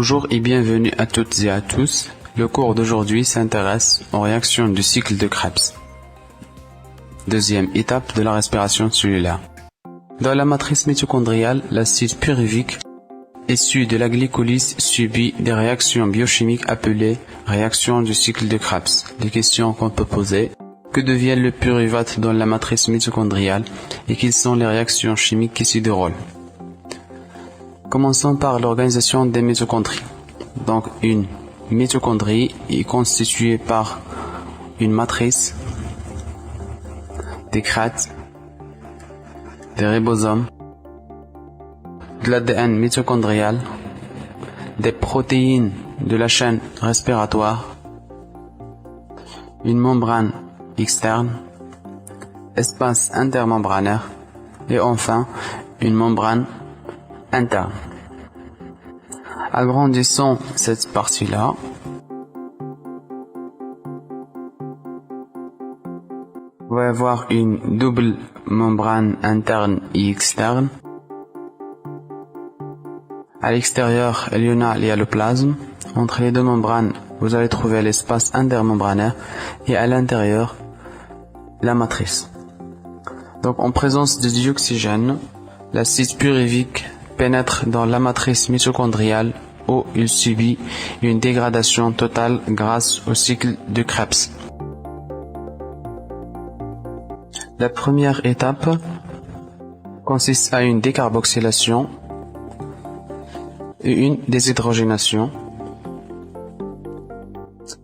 Bonjour et bienvenue à toutes et à tous. Le cours d'aujourd'hui s'intéresse aux réactions du cycle de Krebs. Deuxième étape de la respiration cellulaire. Dans la matrice mitochondriale, l'acide pyruvique issu de la glycolyse subit des réactions biochimiques appelées réactions du cycle de Krebs. Les questions qu'on peut poser: que devient le pyruvate dans la matrice mitochondriale et quelles sont les réactions chimiques qui s'y déroulent? Commençons par l'organisation des mitochondries. Donc, une mitochondrie est constituée par une matrice, des crêtes, des ribosomes, de l'ADN mitochondrial, des protéines de la chaîne respiratoire, une membrane externe, espace intermembranaire et enfin une membrane interne. Agrandissons cette partie-là. On va avoir une double membrane interne et externe. À l'extérieur, il y a le plasme. Entre les deux membranes, vous allez trouver l'espace intermembranaire et à l'intérieur, la matrice. Donc, en présence de dioxygène, l'acide pyruvique pénètre dans la matrice mitochondriale où il subit une dégradation totale grâce au cycle de Krebs. La première étape consiste à une décarboxylation et une déshydrogénation.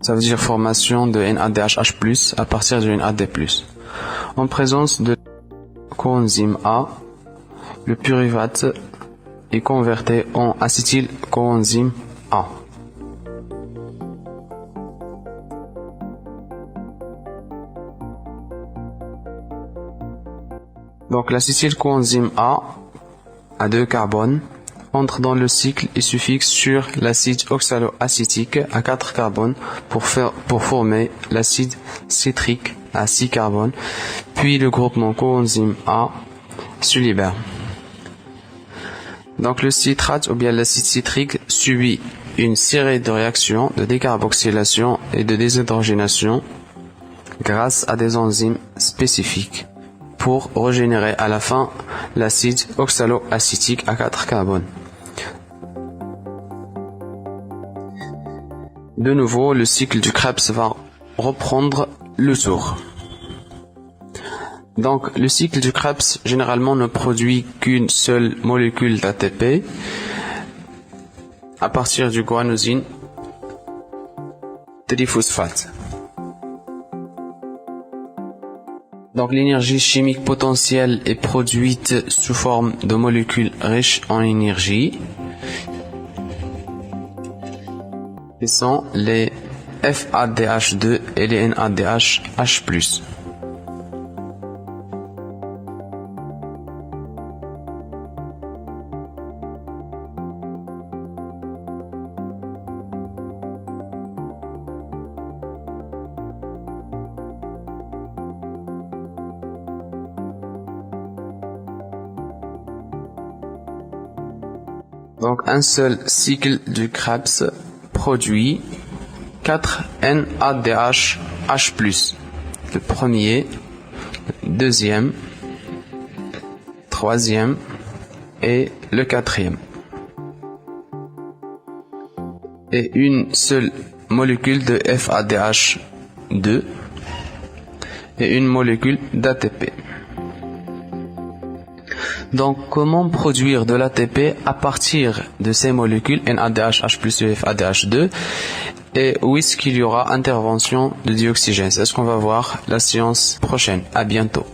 Ça veut dire formation de NADH+ à partir de NAD+. En présence de coenzyme A, le pyruvate est converti en acétylcoenzyme A. Donc l'acétylcoenzyme A à 2 carbones entre dans le cycle et se fixe sur l'acide oxaloacétique à 4 carbones pour former l'acide citrique à 6 carbones, puis le groupement coenzyme A se libère. Donc le citrate ou bien l'acide citrique subit une série de réactions de décarboxylation et de déshydrogénation grâce à des enzymes spécifiques pour régénérer à la fin l'acide oxaloacétique à 4 carbones. De nouveau, le cycle du Krebs va reprendre le tour. Donc, le cycle du Krebs généralement ne produit qu'une seule molécule d'ATP à partir du guanosine triphosphate. Donc, l'énergie chimique potentielle est produite sous forme de molécules riches en énergie. Ce sont les FADH2 et les NADH+. Donc un seul cycle du Krebs produit 4 NADH+. Le premier, le deuxième, troisième et le quatrième. Et une seule molécule de FADH2 et une molécule d'ATP. Donc, comment produire de l'ATP à partir de ces molécules NADH+ et FADH2 et où est-ce qu'il y aura intervention de dioxygène? C'est ce qu'on va voir la séance prochaine. À bientôt.